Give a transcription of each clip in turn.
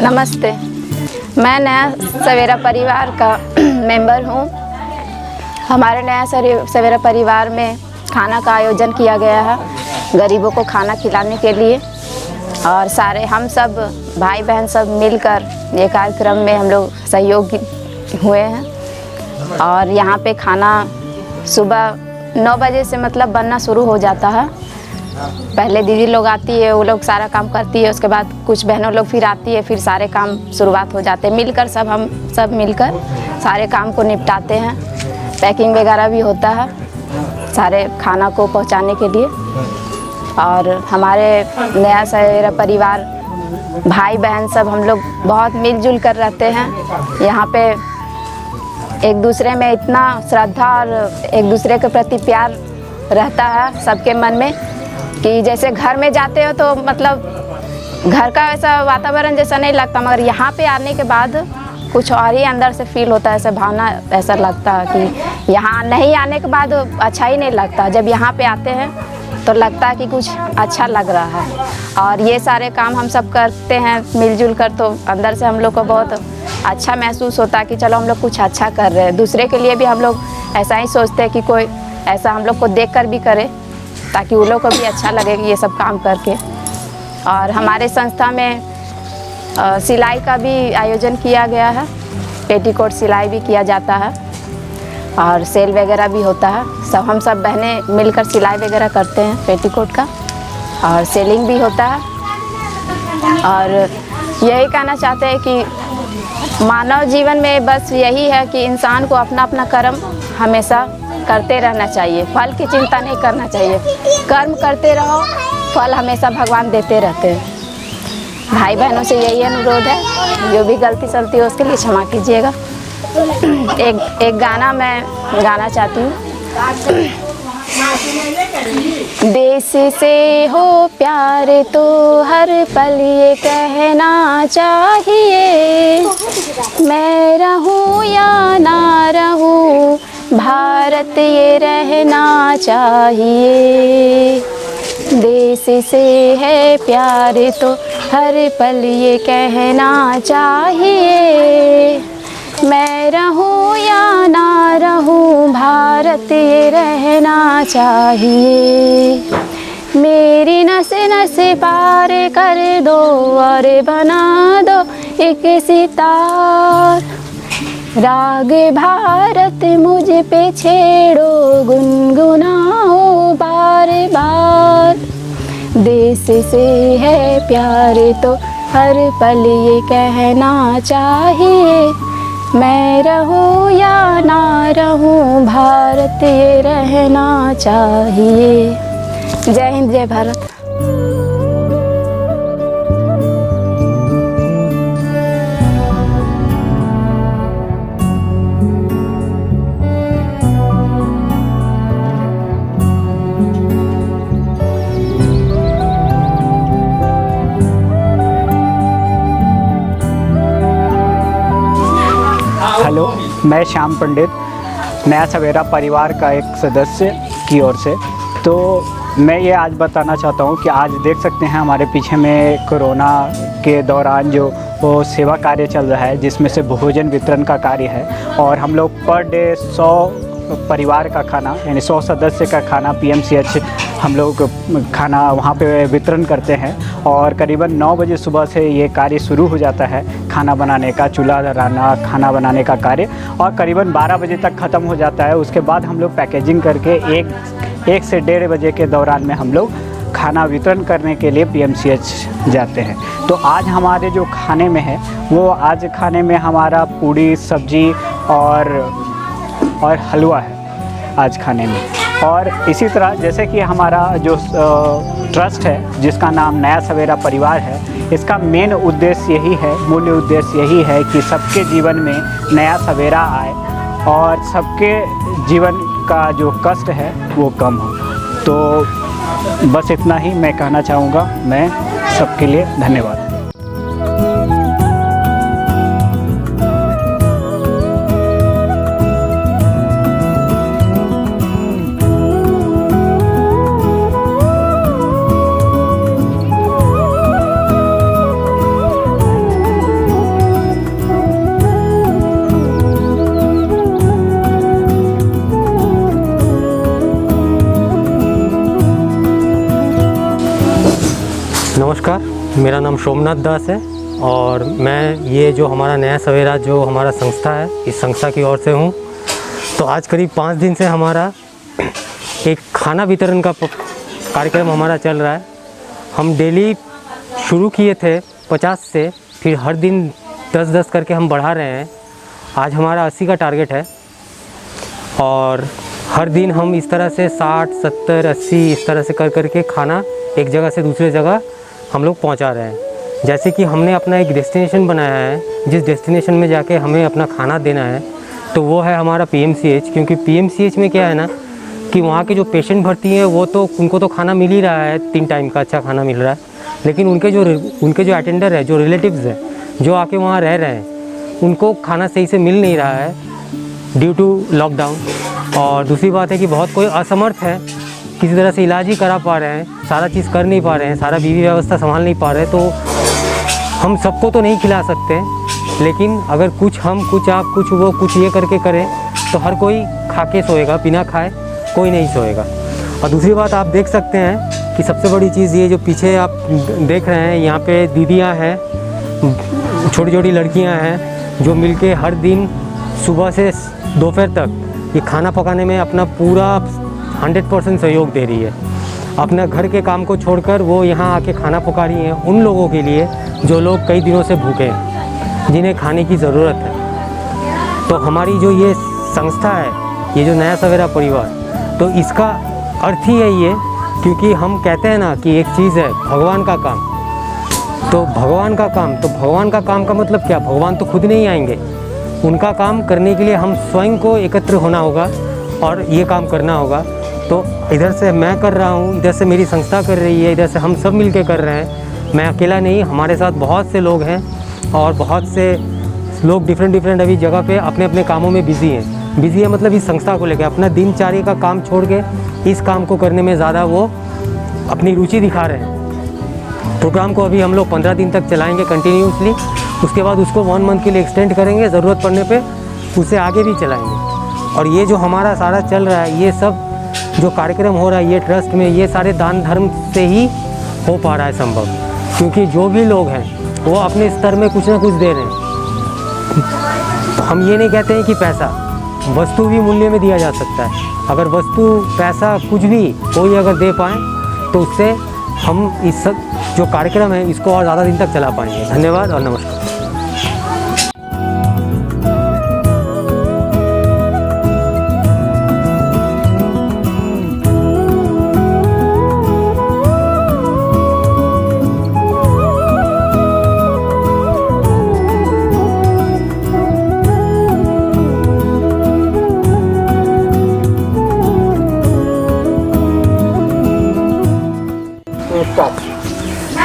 नमस्ते, मैं नया सवेरा परिवार का मेंबर हूँ। हमारे नया सवेरा परिवार में खाना का आयोजन किया गया है गरीबों को खाना खिलाने के लिए, और सारे हम सब भाई बहन सब मिलकर ये कार्यक्रम में हम लोग सहयोगी हुए हैं। और यहाँ पे खाना सुबह 9 बजे से मतलब बनना शुरू हो जाता है। पहले दीदी लोग आती है, वो लोग सारा काम करती है, उसके बाद कुछ बहनों लोग फिर आती है, फिर सारे काम शुरुआत हो जाते हैं। मिलकर हम सब मिलकर सारे काम को निपटाते हैं। पैकिंग वगैरह भी होता है सारे खाना को पहुंचाने के लिए। और हमारे नया सवेरा परिवार भाई बहन सब हम लोग बहुत मिलजुल कर रहते हैं। यहाँ पे एक दूसरे में इतना श्रद्धा और एक दूसरे के प्रति प्यार रहता है सबके मन में कि जैसे घर में जाते हो तो मतलब घर का ऐसा वातावरण जैसा नहीं लगता, मगर यहाँ पे आने के बाद कुछ और ही अंदर से फील होता है, ऐसा भावना ऐसा लगता है कि यहाँ नहीं आने के बाद अच्छा ही नहीं लगता। जब यहाँ पे आते हैं तो लगता है कि कुछ अच्छा लग रहा है। और ये सारे काम हम सब करते हैं मिलजुल कर, तो अंदर से हम लोग को बहुत अच्छा महसूस होता है कि चलो हम लोग कुछ अच्छा कर रहे हैं। दूसरे के लिए भी हम लोग ऐसा ही सोचते हैं कि कोई ऐसा हम लोग को देख कर भी करे, ताकि वो लोग को भी अच्छा लगे कि ये सब काम करके। और हमारे संस्था में सिलाई का भी आयोजन किया गया है, पेटीकोट सिलाई भी किया जाता है और सेल वगैरह भी होता है। हम सब बहनें मिलकर सिलाई वगैरह करते हैं पेटीकोट का, और सेलिंग भी होता है। और यही कहना चाहते हैं कि मानव जीवन में बस यही है कि इंसान को अपना अपना कर्म हमेशा करते रहना चाहिए, फल की चिंता नहीं करना चाहिए। कर्म करते रहो, फल हमेशा भगवान देते रहते हैं। भाई बहनों से यही अनुरोध है, जो भी गलती सलती हो उसके लिए क्षमा कीजिएगा। एक गाना मैं गाना चाहती हूँ। देश से हो प्यार तो हर पल ये कहना चाहिए, मैं रहूँ या ना रहूँ भारत ये रहना चाहिए। देश से है प्यार तो हर पल ये कहना चाहिए, मैं रहूँ या ना रहूँ भारत ये रहना चाहिए। मेरी नसें नसें पार कर दो और बना दो एक सितार, राग भारत मुझ पे छेड़ो गुनगुनाओ बार बार। देश से है प्यार तो हर पल ये कहना चाहिए, मैं रहूँ या ना रहूँ भारत ये रहना चाहिए। जय हिंद, जय भारत। हेलो, मैं श्याम पंडित, नया सवेरा परिवार का एक सदस्य की ओर से। तो मैं ये आज बताना चाहता हूँ कि आज देख सकते हैं हमारे पीछे में कोरोना के दौरान जो वो सेवा कार्य चल रहा है, जिसमें से भोजन वितरण का कार्य है। और हम लोग पर डे 100 परिवार का खाना यानी 100 सदस्य का खाना PMCH हम लोग खाना वहाँ पे वितरण करते हैं। और करीबन 9 बजे सुबह से ये कार्य शुरू हो जाता है, खाना बनाने का, चूल्हा जलाना, खाना बनाने का कार्य, और करीबन 12 बजे तक ख़त्म हो जाता है। उसके बाद हम लोग पैकेजिंग करके 1 से 1:30 बजे के दौरान में हम लोग खाना वितरण करने के लिए PMCH जाते हैं। तो आज हमारे जो खाने में है वो आज खाने में हमारा पूड़ी सब्जी और हलवा है आज खाने में। और इसी तरह जैसे कि हमारा जो ट्रस्ट है जिसका नाम नया सवेरा परिवार है, इसका मेन उद्देश्य यही है, मूल्य उद्देश्य यही है कि सबके जीवन में नया सवेरा आए और सबके जीवन का जो कष्ट है वो कम हो। तो बस इतना ही मैं कहना चाहूँगा। मैं सबके लिए धन्यवाद। नमस्कार, मेरा नाम सोमनाथ दास है और मैं ये जो हमारा नया सवेरा जो हमारा संस्था है, इस संस्था की ओर से हूँ। तो आज करीब 5 दिन से हमारा एक खाना वितरण का कार्यक्रम हमारा चल रहा है। हम डेली शुरू किए थे 50 से, फिर हर दिन 10-10 करके हम बढ़ा रहे हैं। आज हमारा 80 का टारगेट है और हर दिन हम इस तरह से 60, 70, 80 इस तरह से कर करके खाना एक जगह से दूसरे जगह हम लोग पहुंचा रहे हैं। जैसे कि हमने अपना एक डेस्टिनेशन बनाया है, जिस डेस्टिनेशन में जाके हमें अपना खाना देना है, तो वो है हमारा PMCH। क्योंकि PMCH में क्या है ना कि वहाँ के जो पेशेंट भर्ती हैं वो तो उनको तो खाना मिल ही रहा है, 3 टाइम का अच्छा खाना मिल रहा है, लेकिन उनके जो अटेंडर है, जो रिलेटिव्स हैं, जो आके वहाँ रह रहे हैं, उनको खाना सही से मिल नहीं रहा है ड्यू टू लॉकडाउन। और दूसरी बात है कि बहुत कोई असमर्थ है, किसी तरह से इलाज ही करा पा रहे हैं, सारा चीज़ कर नहीं पा रहे हैं, सारा बीवी व्यवस्था संभाल नहीं पा रहे। तो हम सबको तो नहीं खिला सकते, लेकिन अगर कुछ हम, कुछ आप, कुछ वो, कुछ ये करके करें तो हर कोई खा के सोएगा, बिना खाए कोई नहीं सोएगा। और दूसरी बात आप देख सकते हैं कि सबसे बड़ी चीज़ ये जो पीछे आप देख रहे हैं, यहाँ पे दीदियाँ हैं, छोटी छोटी लड़कियाँ हैं, जो मिलके हर दिन सुबह से दोपहर तक ये खाना पकाने में अपना पूरा 100% सहयोग दे रही है। अपना घर के काम को छोड़कर वो यहाँ आके खाना पका रही हैं उन लोगों के लिए जो लोग कई दिनों से भूखे हैं, जिन्हें खाने की ज़रूरत है। तो हमारी जो ये संस्था है, ये जो नया सवेरा परिवार, तो इसका अर्थ ही यही है, क्योंकि हम कहते हैं ना कि एक चीज़ है भगवान का काम। तो भगवान का काम, तो भगवान का काम का मतलब क्या? भगवान तो खुद नहीं आएंगे, उनका काम करने के लिए हम स्वयं को एकत्र होना होगा और ये काम करना होगा। तो इधर से मैं कर रहा हूँ, इधर से मेरी संस्था कर रही है, इधर से हम सब मिलके कर रहे हैं। मैं अकेला नहीं, हमारे साथ बहुत से लोग हैं और बहुत से लोग डिफरेंट अभी जगह पे अपने अपने कामों में बिज़ी हैं। बिज़ी है मतलब इस संस्था को लेकर अपना दिनचर्या का काम छोड़ के इस काम को करने में ज़्यादा वो अपनी रुचि दिखा रहे हैं। प्रोग्राम को अभी हम लोग 15 दिन तक चलाएँगे कंटिन्यूसली, उसके बाद उसको 1 मंथ के लिए एक्सटेंड करेंगे, ज़रूरत पड़ने पे उसे आगे भी चलाएंगे। और ये जो हमारा सारा चल रहा है, ये सब जो कार्यक्रम हो रहा है ये ट्रस्ट में, ये सारे दान धर्म से ही हो पा रहा है संभव, क्योंकि जो भी लोग हैं वो अपने स्तर में कुछ ना कुछ दे रहे हैं। हम ये नहीं कहते हैं कि पैसा, वस्तु भी मूल्य में दिया जा सकता है। अगर वस्तु, पैसा, कुछ भी कोई अगर दे पाएँ तो उससे हम इस सब जो कार्यक्रम है इसको और ज़्यादा दिन तक चला पाएंगे। धन्यवाद और नमस्कार।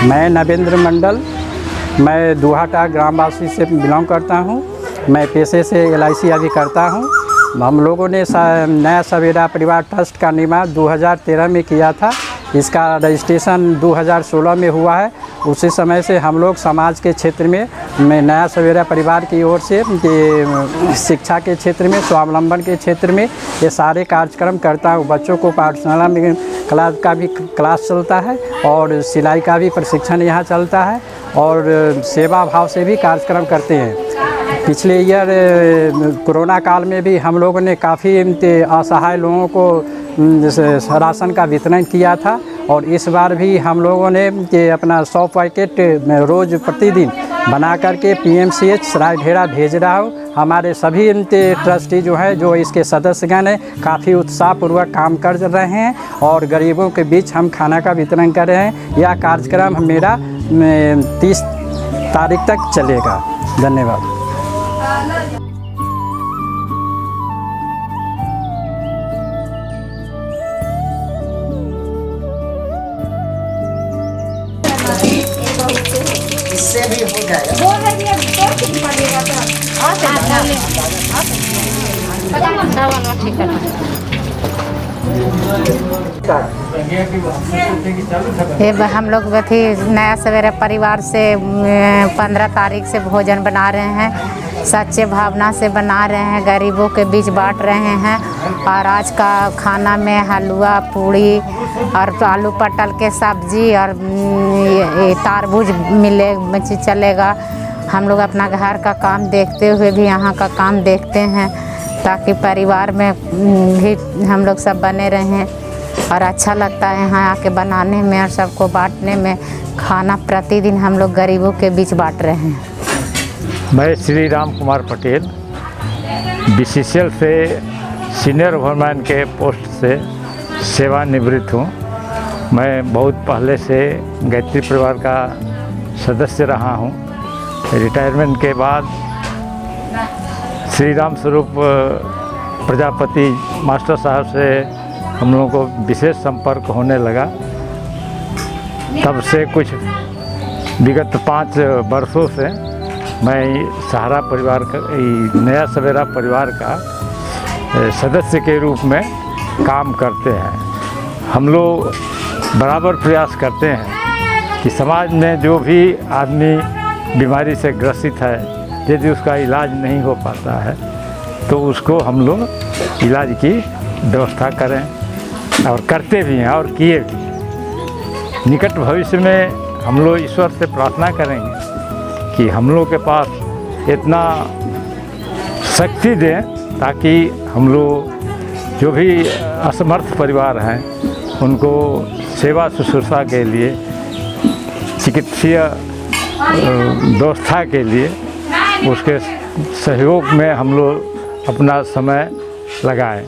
मैं नवेंद्र मंडल, मैं दुहाटा ग्रामवासी से बिलोंग करता हूँ। मैं पेशे से LIC अभी करता हूँ। हम लोगों ने नया सवेरा परिवार ट्रस्ट का निर्माण 2013 में किया था। इसका रजिस्ट्रेशन 2016 में हुआ है। उसी समय से हम लोग समाज के क्षेत्र में नया सवेरा परिवार की ओर से शिक्षा के क्षेत्र में, स्वावलंबन के क्षेत्र में ये सारे कार्यक्रम करता हूँ। बच्चों को पाठशाला में क्लास का भी क्लास चलता है और सिलाई का भी प्रशिक्षण यहाँ चलता है और सेवा भाव से भी कार्यक्रम करते हैं। पिछले ईयर कोरोना काल में भी हम लोगों ने काफ़ी असहाय लोगों को राशन का वितरण किया था और इस बार भी हम लोगों ने अपना 100 पैकेट रोज़ प्रतिदिन बना करके PMCH सरायढेरा भेज रहा हूँ। हमारे सभी ट्रस्टी जो है, जो इसके सदस्यगण हैं, काफ़ी उत्साहपूर्वक काम कर रहे हैं और गरीबों के बीच हम खाना का वितरण कर रहे हैं। यह कार्यक्रम मेरा 30 तारीख तक चलेगा। धन्यवाद। इससे भी हो जाएगा। ये हम लोग नया सवेरा परिवार से 15 तारीख से भोजन बना रहे हैं। सच्चे भावना से बना रहे हैं, गरीबों के बीच बांट रहे हैं। और आज का खाना में हलवा पूड़ी और आलू पटल के सब्जी और तरबूज मिले चलेगा। हम लोग अपना घर का काम देखते हुए भी यहाँ का काम देखते हैं, ताकि परिवार में भी हम लोग सब बने रहें। और अच्छा लगता है यहाँ आके बनाने में और सबको बांटने में। खाना प्रतिदिन हम लोग गरीबों के बीच बांट रहे हैं। मैं श्री राम कुमार पटेल BCCL से सीनियर ओवरमैन के पोस्ट से सेवानिवृत्त हूँ। मैं बहुत पहले से गायत्री परिवार का सदस्य रहा हूँ। रिटायरमेंट के बाद श्री राम स्वरूप प्रजापति मास्टर साहब से हम लोगों को विशेष संपर्क होने लगा। तब से कुछ विगत 5 वर्षों से मैं सहारा परिवार का, नया सवेरा परिवार का सदस्य के रूप में काम करते हैं। हम लोग बराबर प्रयास करते हैं कि समाज में जो भी आदमी बीमारी से ग्रसित है, यदि उसका इलाज नहीं हो पाता है तो उसको हम लोग इलाज की व्यवस्था करें, और करते भी हैं और किए भी। निकट भविष्य में हम लोग ईश्वर से प्रार्थना करेंगे कि हम लोग के पास इतना शक्ति दें ताकि हम लोग जो भी असमर्थ परिवार हैं उनको सेवा शुश्रूषा के लिए, चिकित्सीय व्यवस्था के लिए उसके सहयोग में हम लोग अपना समय लगाएं।